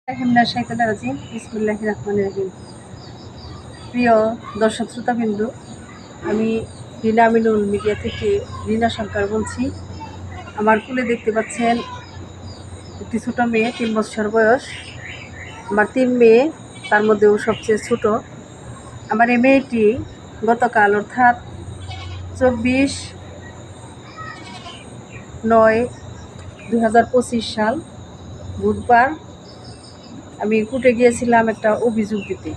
বিসমিল্লাহির রহমানির রহিম। প্রিয় দর্শক শ্রোতাবিন্দু, আমি রিনা আমিনুল মিডিয়া থেকে রিনা সরকার বলছি। আমার কোলে দেখতে পাচ্ছেন একটি ছোটো মেয়ে, 3 বছর বয়স। আমার 3 মেয়ে, তার মধ্যেও সবচেয়ে ছোট। আমার এই মেয়েটি গতকাল অর্থাৎ 24/9/2025 সাল বুধবার আমি কোর্টে গিয়েছিলাম একটা অভিযোগ দিতে।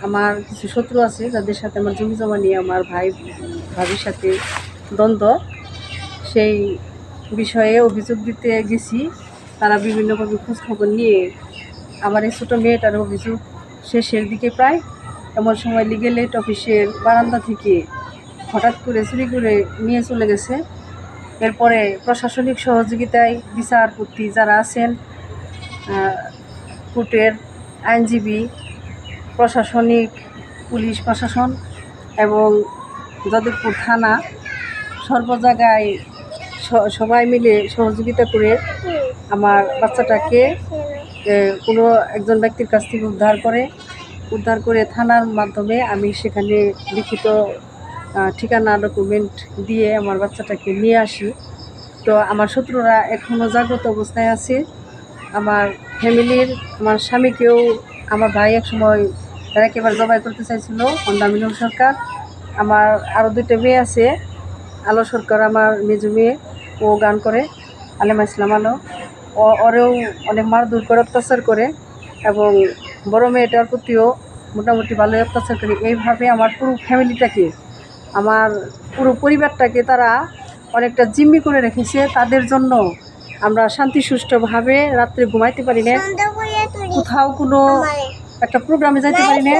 আমার কিছু শত্রু আছে যাদের সাথে আমার জমি জমা নিয়ে আমার ভাবির সাথে দ্বন্দ্ব, সেই বিষয়ে অভিযোগ দিতে গেছি। তারা বিভিন্নভাবে খোঁজখবর নিয়ে আমার এই ছোটো মেয়েটার অভিযোগ শেষের দিকে প্রায়, এমন সময় লিগেল এইড অফিসের বারান্দা থেকে হঠাৎ করে চুরি করে নিয়ে চলে গেছে। এরপরে প্রশাসনিক সহযোগিতায় বিচারপতি যারা আছেন, কোর্টের আইনজীবী, প্রশাসনিক পুলিশ প্রশাসন এবং যাদবপুর থানা, সর্ব জায়গায় সবাই মিলে সহযোগিতা করে আমার বাচ্চাটাকে কোনো একজন ব্যক্তির কাছ থেকে উদ্ধার করে থানার মাধ্যমে আমি সেখানে লিখিত ঠিকানা ডকুমেন্ট দিয়ে আমার বাচ্চাটাকে নিয়ে আসি। তো আমার শত্রুরা এখনও জাগ্রত অবস্থায় আছে। আমার ফ্যামিলির, আমার স্বামীকেও আমার ভাই এক সময় একেবারে জবাই করতে চাইছিল, আমিনুল সরকার। আমার আরও 2টা মেয়ে আছে, আলো সরকার আমার মেজো মেয়ে, ও গান করে, আলেমা ইসলাম আলো। ওরেও অনেক মারধর করে, অত্যাচার করে, এবং বড় মেয়েটার প্রতিও মোটামুটি ভালোই অত্যাচার করে। এইভাবে আমার পুরো ফ্যামিলিটাকে, আমার পুরো পরিবারটাকে তারা অনেকটা জিম্মি করে রেখেছে। তাদের জন্য আমরা শান্তি সুষ্ঠুভাবে রাত্রে ঘুমাইতে পারি না, কোথাও কোনো একটা প্রোগ্রামে যাইতে পারি না,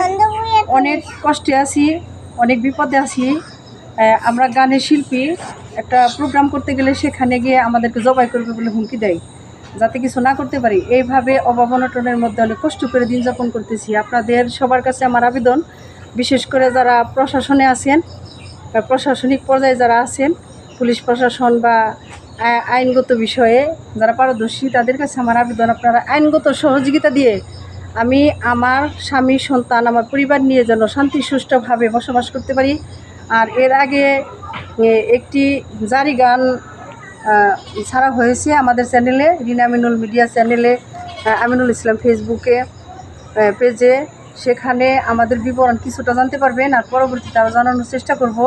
অনেক কষ্টে আছি, অনেক বিপদে আছি। আমরা গানের শিল্পী, একটা প্রোগ্রাম করতে গেলে সেখানে গিয়ে আমাদেরকে জবাই করবে বলে হুমকি দেয়, যাতে কিছু না করতে পারি। এইভাবে অভাব অনটনের মধ্যে অনেক কষ্ট করে দিন যাপন করতেছি। আপনাদের সবার কাছে আমার আবেদন, বিশেষ করে যারা প্রশাসনে আছেন, প্রশাসনিক পর্যায়ে যারা আছেন, পুলিশ প্রশাসন বা আইনগত বিষয়ে যারা পারদর্শী, তাদের কাছে আমার আবেদন, আপনারা আইনগত সহযোগিতা দিয়ে আমি আমার স্বামী, সন্তান, আমার পরিবার নিয়ে যেন শান্তি সুষ্ঠুভাবে বসবাস করতে পারি। আর এর আগে একটি জারি গান ছাড়া হয়েছে আমাদের চ্যানেলে, রিনা আমিনুল মিডিয়া চ্যানেলে, আমিনুল ইসলাম ফেসবুকে পেজে। সেখানে আমাদের বিবরণ কিছুটা জানতে পারবেন, আর পরবর্তীতে আরও জানানোর চেষ্টা করব।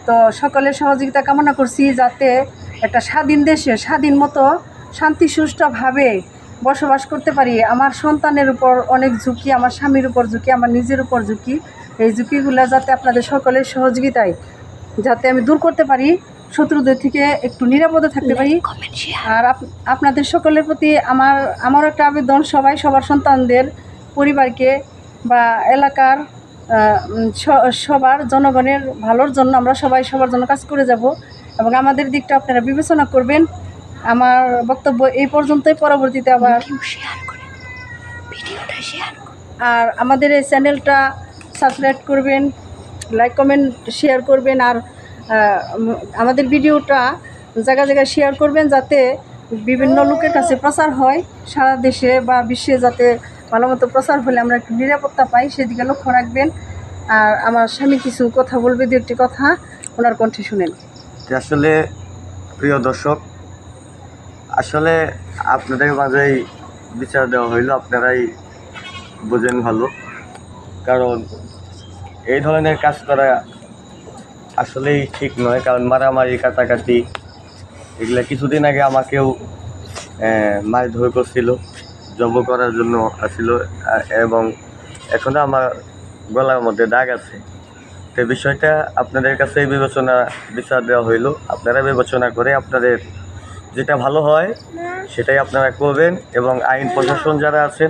তো সকলের সহযোগিতা কামনা করছি, যাতে একটা স্বাধীন দেশে স্বাধীন মতো শান্তি সুষ্ঠুভাবে বসবাস করতে পারি। আমার সন্তানের উপর অনেক ঝুঁকি, আমার স্বামীর উপর ঝুঁকি, আমার নিজের উপর ঝুঁকি। এই ঝুঁকিগুলো যাতে আপনাদের সকলের সহযোগিতায় যাতে আমি দূর করতে পারি, শত্রুদের থেকে একটু নিরাপদে থাকতে পারি। আর আপনাদের সকলের প্রতি আমার একটা আবেদন, সবাই সবার সন্তানদের, পরিবারকে বা এলাকার সবার জনগণের ভালোর জন্য আমরা সবাই সবার জন্য কাজ করে যাব, এবং আমাদের দিকটা আপনারা বিবেচনা করবেন। আমার বক্তব্য এই পর্যন্তই। পরবর্তীতে আবার আর আমাদের এই চ্যানেলটা সাবস্ক্রাইব করবেন, লাইক কমেন্ট শেয়ার করবেন, আর আমাদের ভিডিওটা জায়গায় শেয়ার করবেন, যাতে বিভিন্ন লোকের কাছে প্রচার হয়, সারা দেশে বা বিশ্বে যাতে ভালো মতো প্রচার হলে আমরা একটু নিরাপত্তা পাই, সেদিকে লক্ষ্য রাখবেন। আর আমার স্বামী কিছু কথা বলবে, 2-1টি কথা ওনার কণ্ঠে শুনেন। আসলে প্রিয় দর্শক, আসলে আপনাদের মাঝেই বিচার দেওয়া হইল, আপনারাই বোঝেন ভালো। কারণ এই ধরনের কাজ করা আসলেই ঠিক নয়, কারণ মারামারি, কাটাকাটি এগুলা কিছুদিন আগে আমাকেও মারধর করছিল, জব করার জন্য আসছিল, এবং এখনও আমার গলার মধ্যে দাগ আছে। তো বিষয়টা আপনাদের কাছে বিচার দেওয়া হইল। আপনারা বিবেচনা করে আপনাদের যেটা ভালো হয় সেটাই আপনারা করবেন, এবং আইন প্রশাসন যারা আছেন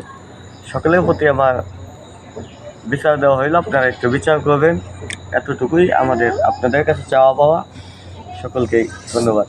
সকলের প্রতি আমার বিচার দেওয়া হইল, আপনারা একটু বিচার করবেন। এতটুকুই আপনাদের কাছে চাওয়া পাওয়া। সকলকেই ধন্যবাদ।